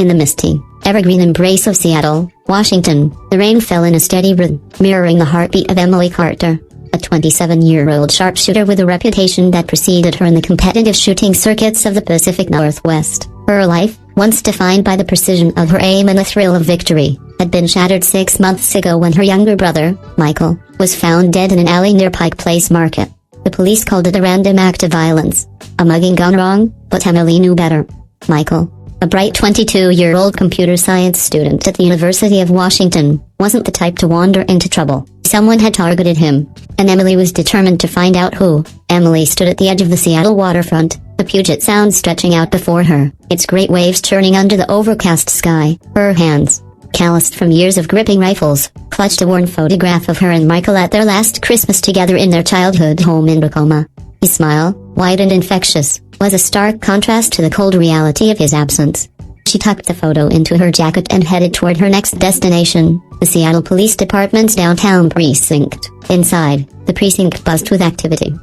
In the misty, evergreen embrace of Seattle, Washington, the rain fell in a steady rhythm, mirroring the heartbeat of Emily Carter, a 27-year-old sharpshooter with a reputation that preceded her in the competitive shooting circuits of the Pacific Northwest. Her life, once defined by the precision of her aim and the thrill of victory, had been shattered 6 months ago when her younger brother, Michael, was found dead in an alley near Pike Place Market. The police called it a random act of violence, a mugging gone wrong, but Emily knew better. Michael, a bright 22-year-old computer science student at the University of Washington, wasn't the type to wander into trouble. Someone had targeted him, and Emily was determined to find out who. Emily stood at the edge of the Seattle waterfront, the Puget Sound stretching out before her, its great waves churning under the overcast sky. Her hands, calloused from years of gripping rifles, clutched a worn photograph of her and Michael at their last Christmas together in their childhood home in Tacoma. His smile, wide and infectious, was a stark contrast to the cold reality of his absence. She tucked the photo into her jacket and headed toward her next destination, the Seattle Police Department's downtown precinct. Inside, the precinct buzzed with activity.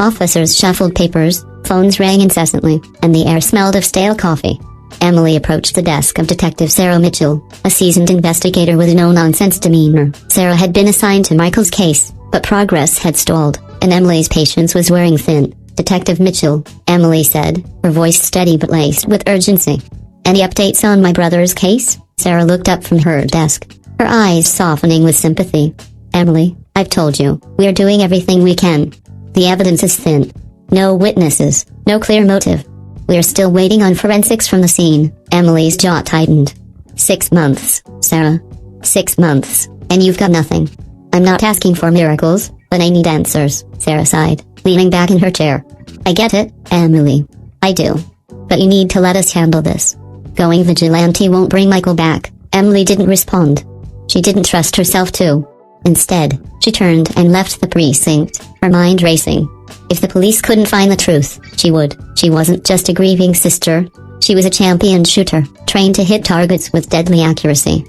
Officers shuffled papers, phones rang incessantly, and the air smelled of stale coffee. Emily approached the desk of Detective Sarah Mitchell, a seasoned investigator with a no-nonsense demeanor. Sarah had been assigned to Michael's case, but progress had stalled, and Emily's patience was wearing thin. Detective Mitchell, Emily said, her voice steady but laced with urgency. Any updates on my brother's case? Sarah looked up from her desk, her eyes softening with sympathy. Emily, I've told you, we're doing everything we can. The evidence is thin. No witnesses, no clear motive. We're still waiting on forensics from the scene. Emily's jaw tightened. 6 months, Sarah. 6 months, and you've got nothing. I'm not asking for miracles, but I need answers, Sarah sighed, leaning back in her chair. I get it, Emily. I do. But you need to let us handle this. Going vigilante won't bring Michael back. Emily didn't respond. She didn't trust herself to. Instead, she turned and left the precinct, her mind racing. If the police couldn't find the truth, she would. She wasn't just a grieving sister. She was a champion shooter, trained to hit targets with deadly accuracy.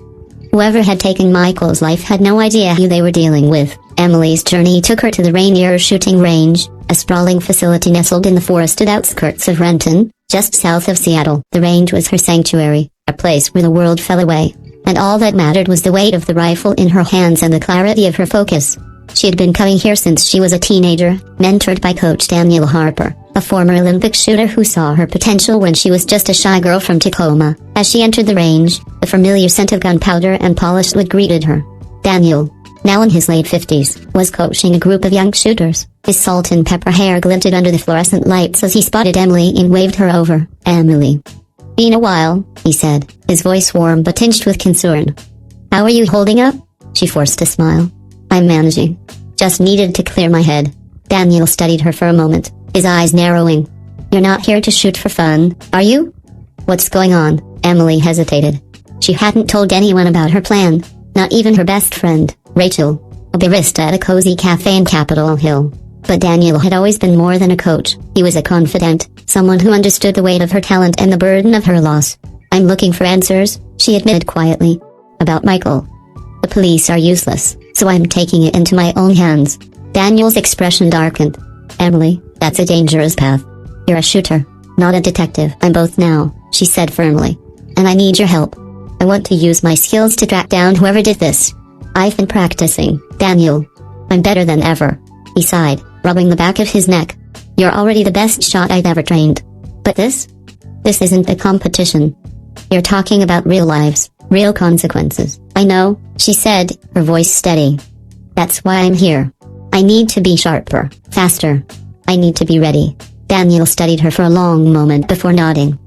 Whoever had taken Michael's life had no idea who they were dealing with. Emily's journey took her to the Rainier shooting range, a sprawling facility nestled in the forested outskirts of Renton, just south of Seattle. The range was her sanctuary, a place where the world fell away, and all that mattered was the weight of the rifle in her hands and the clarity of her focus. She had been coming here since she was a teenager, mentored by Coach Daniel Harper, a former Olympic shooter who saw her potential when she was just a shy girl from Tacoma. As she entered the range, the familiar scent of gunpowder and polished wood greeted her. Daniel, now in his late 50s, was coaching a group of young shooters. His salt and pepper hair glinted under the fluorescent lights as he spotted Emily and waved her over. Emily. Been a while, he said, his voice warm but tinged with concern. How are you holding up? She forced a smile. I'm managing. Just needed to clear my head. Daniel studied her for a moment, his eyes narrowing. You're not here to shoot for fun, are you? What's going on? Emily hesitated. She hadn't told anyone about her plan, not even her best friend, Rachel, a barista at a cozy cafe in Capitol Hill. But Daniel had always been more than a coach. He was a confidant, someone who understood the weight of her talent and the burden of her loss. I'm looking for answers, she admitted quietly. About Michael. The police are useless, so I'm taking it into my own hands. Daniel's expression darkened. Emily, that's a dangerous path. You're a shooter, not a detective. I'm both now, she said firmly. And I need your help. I want to use my skills to track down whoever did this. I've been practicing, Daniel. I'm better than ever. He sighed, rubbing the back of his neck. You're already the best shot I've ever trained. But this isn't a competition. You're talking about real lives, real consequences. I know, she said, her voice steady. That's why I'm here. I need to be sharper, faster. I need to be ready. Daniel studied her for a long moment before nodding.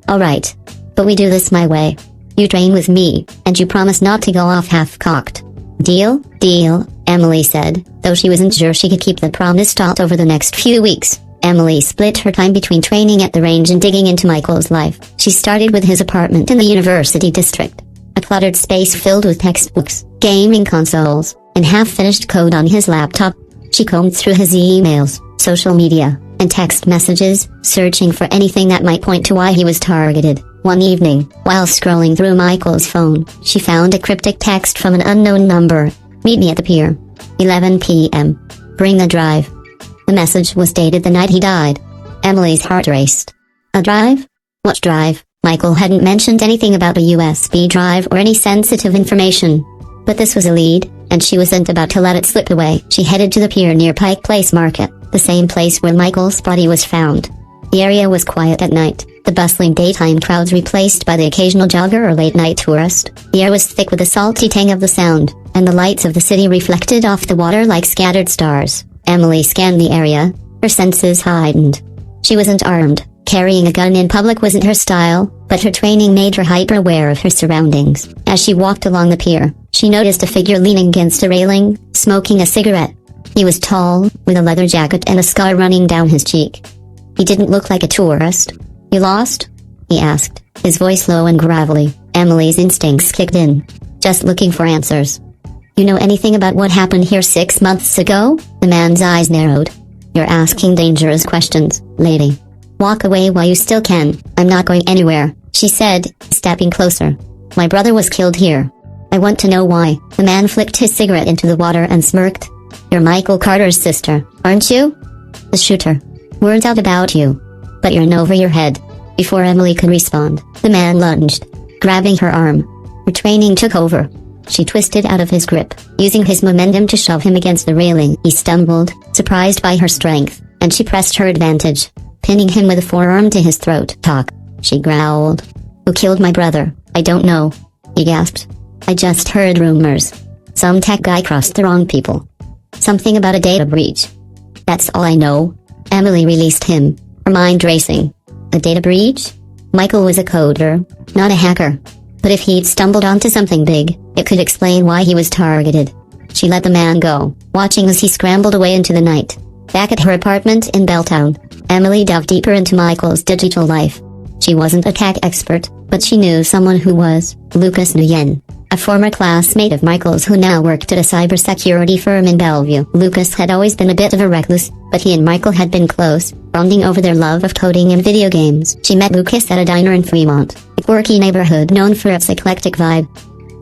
All right. But we do this my way. You train with me, and you promise not to go off half-cocked. Deal? Deal, Emily said, though she wasn't sure she could keep the promise taut over the next few weeks. Emily split her time between training at the range and digging into Michael's life. She started with his apartment in the University District. A cluttered space filled with textbooks, gaming consoles, and half-finished code on his laptop. She combed through his emails, social media, and text messages, searching for anything that might point to why he was targeted. One evening, while scrolling through Michael's phone, she found a cryptic text from an unknown number. Meet me at the pier. 11 p.m. Bring the drive. The message was dated the night he died. Emily's heart raced. A drive? What drive? Michael hadn't mentioned anything about a USB drive or any sensitive information. But this was a lead, and she wasn't about to let it slip away. She headed to the pier near Pike Place Market, the same place where Michael's body was found. The area was quiet at night, the bustling daytime crowds replaced by the occasional jogger or late-night tourist. The air was thick with the salty tang of the sound, and the lights of the city reflected off the water like scattered stars. Emily scanned the area, her senses heightened. She wasn't armed. Carrying a gun in public wasn't her style, but her training made her hyper-aware of her surroundings. As she walked along the pier, she noticed a figure leaning against a railing, smoking a cigarette. He was tall, with a leather jacket and a scar running down his cheek. He didn't look like a tourist. "You lost?" he asked, his voice low and gravelly. Emily's instincts kicked in. "Just looking for answers." "You know anything about what happened here 6 months ago?" The man's eyes narrowed. "You're asking dangerous questions, lady. Walk away while you still can." "I'm not going anywhere," she said, stepping closer. "My brother was killed here. I want to know why." The man flicked his cigarette into the water and smirked. "You're Michael Carter's sister, aren't you?" "The shooter. Word's out about you. But you're in over your head." Before Emily could respond, the man lunged, grabbing her arm. Her training took over. She twisted out of his grip, using his momentum to shove him against the railing. He stumbled, surprised by her strength, and she pressed her advantage, pinning him with a forearm to his throat. "Talk," she growled. "Who killed my brother?" "I don't know," he gasped. "I just heard rumors. Some tech guy crossed the wrong people. Something about a data breach. That's all I know." Emily released him, her mind racing. A data breach? Michael was a coder, not a hacker. But if he'd stumbled onto something big, it could explain why he was targeted. She let the man go, watching as he scrambled away into the night. Back at her apartment in Belltown, Emily delved deeper into Michael's digital life. She wasn't a tech expert, but she knew someone who was: Lucas Nguyen, a former classmate of Michael's who now worked at a cybersecurity firm in Bellevue. Lucas had always been a bit of a recluse, but he and Michael had been close, bonding over their love of coding and video games. She met Lucas at a diner in Fremont, a quirky neighborhood known for its eclectic vibe.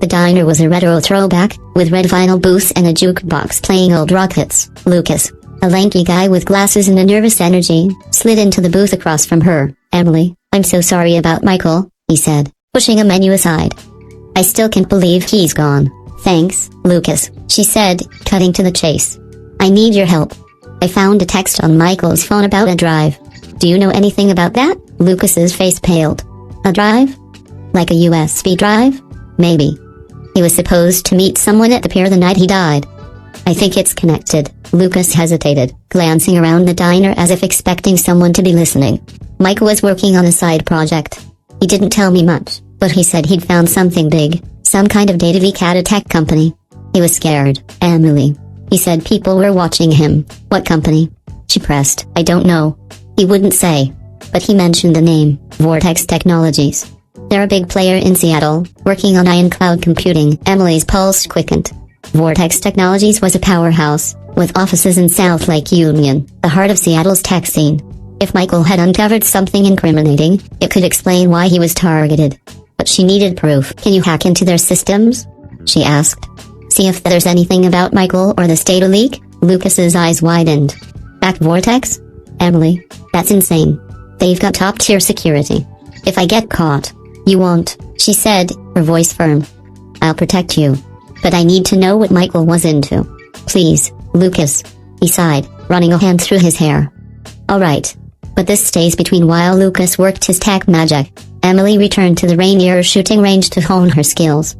The diner was a retro throwback, with red vinyl booths and a jukebox playing old rock hits. Lucas, a lanky guy with glasses and a nervous energy, slid into the booth across from her. "Emily, I'm so sorry about Michael," he said, pushing a menu aside. "I still can't believe he's gone." "Thanks, Lucas," she said, cutting to the chase. "I need your help. I found a text on Michael's phone about a drive. Do you know anything about that?" Lucas's face paled. "A drive? Like a USB drive? Maybe. He was supposed to meet someone at the pier the night he died. I think it's connected." Lucas hesitated, glancing around the diner as if expecting someone to be listening. "Michael was working on a side project. He didn't tell me much, but he said he'd found something big, some kind of data leak at a tech company. He was scared, Emily. He said people were watching him." "What company?" She pressed. "I don't know. He wouldn't say. But he mentioned the name, Vortex Technologies. They're a big player in Seattle, working on ion cloud computing." Emily's pulse quickened. Vortex Technologies was a powerhouse, with offices in South Lake Union, the heart of Seattle's tech scene. If Michael had uncovered something incriminating, it could explain why he was targeted. But she needed proof. "Can you hack into their systems?" she asked. "See if there's anything about Michael or this data leak?" Lucas's eyes widened. "Hack Vortex? Emily, that's insane. They've got top-tier security. If I get caught, you won't," she said, her voice firm. "I'll protect you. But I need to know what Michael was into. Please, Lucas," he sighed, running a hand through his hair. "All right. But this stays between while Lucas worked his tech magic." Emily returned to the Rainier shooting range to hone her skills.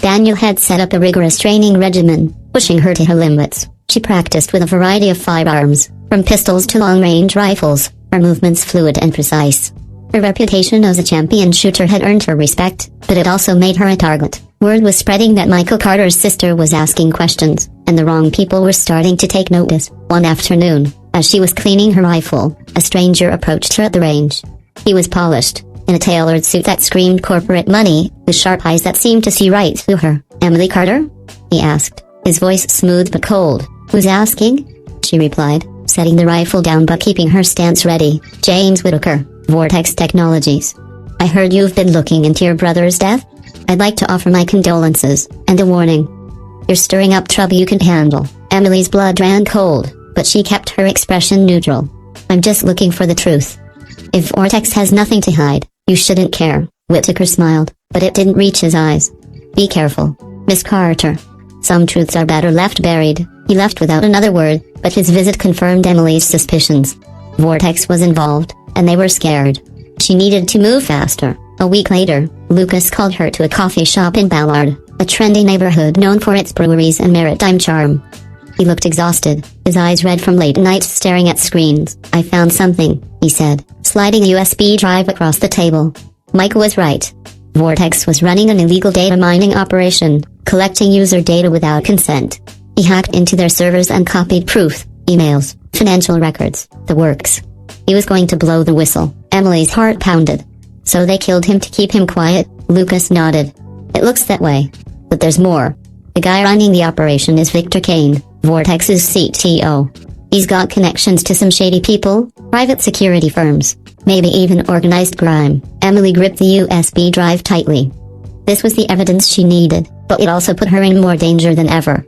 Daniel had set up a rigorous training regimen, pushing her to her limits. She practiced with a variety of firearms, from pistols to long-range rifles, her movements fluid and precise. Her reputation as a champion shooter had earned her respect, but it also made her a target. Word was spreading that Michael Carter's sister was asking questions, and the wrong people were starting to take notice. One afternoon, as she was cleaning her rifle, a stranger approached her at the range. He was polished, in a tailored suit that screamed corporate money, with sharp eyes that seemed to see right through her. "Emily Carter?" he asked, his voice smooth but cold. "Who's asking?" she replied, setting the rifle down but keeping her stance ready. "James Whitaker, Vortex Technologies. I heard you've been looking into your brother's death. I'd like to offer my condolences, and a warning. You're stirring up trouble you can handle." Emily's blood ran cold, but she kept her expression neutral. "I'm just looking for the truth. If Vortex has nothing to hide, you shouldn't care." Whitaker smiled, but it didn't reach his eyes. Be careful, Miss Carter. Some truths are better left buried. He left without another word, but his visit confirmed Emily's suspicions. Vortex was involved, and they were scared. She needed to move faster. A week later, Lucas called her to a coffee shop in Ballard, a trendy neighborhood known for its breweries and maritime charm. He looked exhausted, his eyes red from late nights staring at screens. I found something, he said, sliding a USB drive across the table. Michael was right. Vortex was running an illegal data mining operation, collecting user data without consent. He hacked into their servers and copied proof, emails, financial records, the works. He was going to blow the whistle. Emily's heart pounded. So they killed him to keep him quiet? Lucas nodded. It looks that way. But there's more. The guy running the operation is Victor Kane, Vortex's CTO. He's got connections to some shady people, private security firms, maybe even organized crime. Emily gripped the USB drive tightly. This was the evidence she needed, but it also put her in more danger than ever.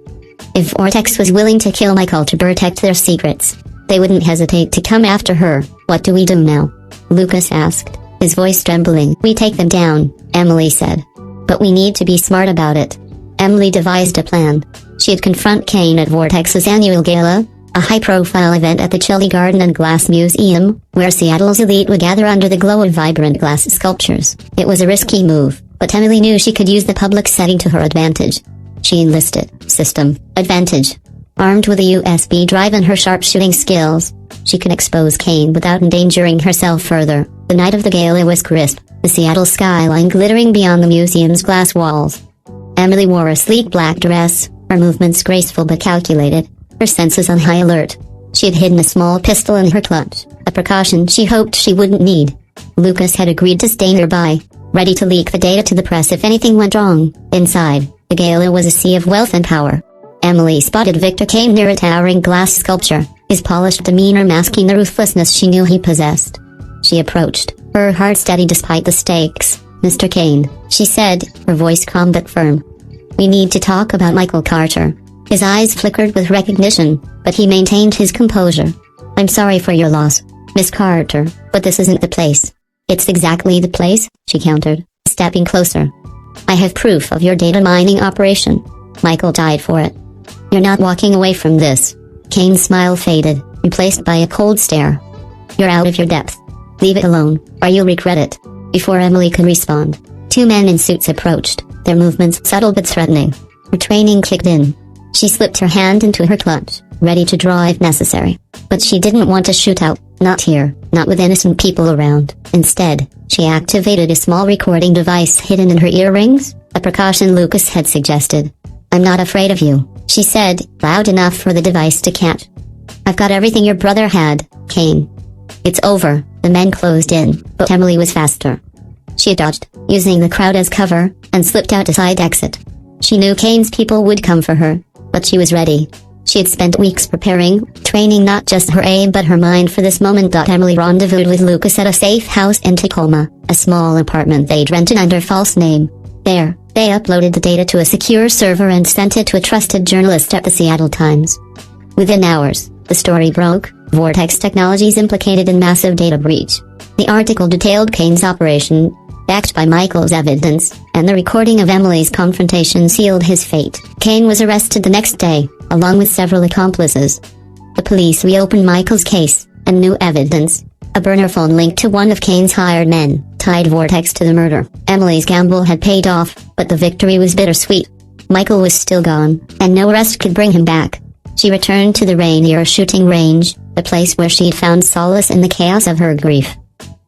If Vortex was willing to kill Michael to protect their secrets, they wouldn't hesitate to come after her. What do we do now? Lucas asked, his voice trembling. We take them down, Emily said. But we need to be smart about it. Emily devised a plan. She'd confront Kane at Vortex's annual gala, a high-profile event at the Chile Garden and Glass Museum, where Seattle's elite would gather under the glow of vibrant glass sculptures. It was a risky move, but Emily knew she could use the public setting to her advantage. She enlisted system advantage. Armed with a USB drive and her sharpshooting skills, she could expose Kane without endangering herself further. The night of the gala was crisp, the Seattle skyline glittering beyond the museum's glass walls. Emily wore a sleek black dress, her movements graceful but calculated, her senses on high alert. She had hidden a small pistol in her clutch, a precaution she hoped she wouldn't need. Lucas had agreed to stay nearby, ready to leak the data to the press if anything went wrong. Inside, the gala was a sea of wealth and power. Emily spotted Victor Kane near a towering glass sculpture, his polished demeanor masking the ruthlessness she knew he possessed. She approached, her heart steady despite the stakes. Mr. Kane, she said, her voice calm but firm. We need to talk about Michael Carter. His eyes flickered with recognition, but he maintained his composure. I'm sorry for your loss, Miss Carter, but this isn't the place. It's exactly the place, she countered, stepping closer. I have proof of your data mining operation. Michael died for it. You're not walking away from this. Kane's smile faded, replaced by a cold stare. You're out of your depth. Leave it alone, or you'll regret it. Before Emily could respond, two men in suits approached, their movements subtle but threatening. Her training kicked in. She slipped her hand into her clutch, ready to draw if necessary. But she didn't want to shoot out, not here, not with innocent people around. Instead, she activated a small recording device hidden in her earrings, a precaution Lucas had suggested. I'm not afraid of you, she said, loud enough for the device to catch. I've got everything your brother had, Kane. It's over. The men closed in, but Emily was faster. She dodged, using the crowd as cover, and slipped out a side exit. She knew Kane's people would come for her, but she was ready. She had spent weeks preparing, training not just her aim but her mind for this moment. Emily rendezvoused with Lucas at a safe house in Tacoma, a small apartment they'd rented under false name. There, they uploaded the data to a secure server and sent it to a trusted journalist at the Seattle Times. Within hours, the story broke. Vortex Technologies implicated in massive data breach. The article detailed Kane's operation, backed by Michael's evidence, and the recording of Emily's confrontation sealed his fate. Kane was arrested the next day, along with several accomplices. The police reopened Michael's case, and new evidence, a burner phone linked to one of Kane's hired men, tied Vortex to the murder. Emily's gamble had paid off, but the victory was bittersweet. Michael was still gone, and no arrest could bring him back. She returned to the Rainier shooting range, a place where she'd found solace in the chaos of her grief.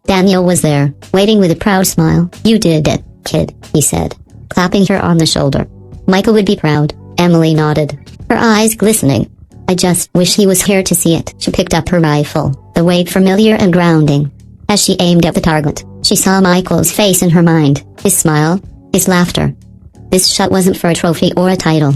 Daniel was there, waiting with a proud smile. You did it, kid, he said, clapping her on the shoulder. Michael would be proud. Emily nodded, her eyes glistening. I just wish he was here to see it. She picked up her rifle, the weight familiar and grounding. As she aimed at the target, she saw Michael's face in her mind, his smile, his laughter. This shot wasn't for a trophy or a title.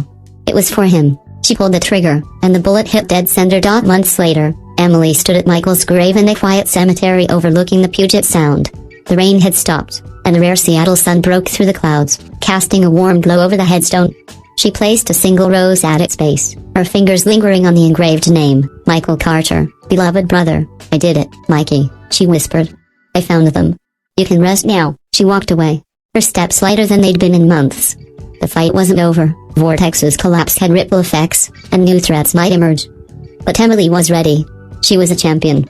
It was for him. She pulled the trigger, and the bullet hit dead center. Months later, Emily stood at Michael's grave in a quiet cemetery overlooking the Puget Sound. The rain had stopped, and the rare Seattle sun broke through the clouds, casting a warm glow over the headstone. She placed a single rose at its base, her fingers lingering on the engraved name, Michael Carter, beloved brother. I did it, Mikey, she whispered. I found them. You can rest now. She walked away, her steps lighter than they'd been in months. The fight wasn't over. Vortex's collapse had ripple effects, and new threats might emerge. But Emily was ready. She was a champion.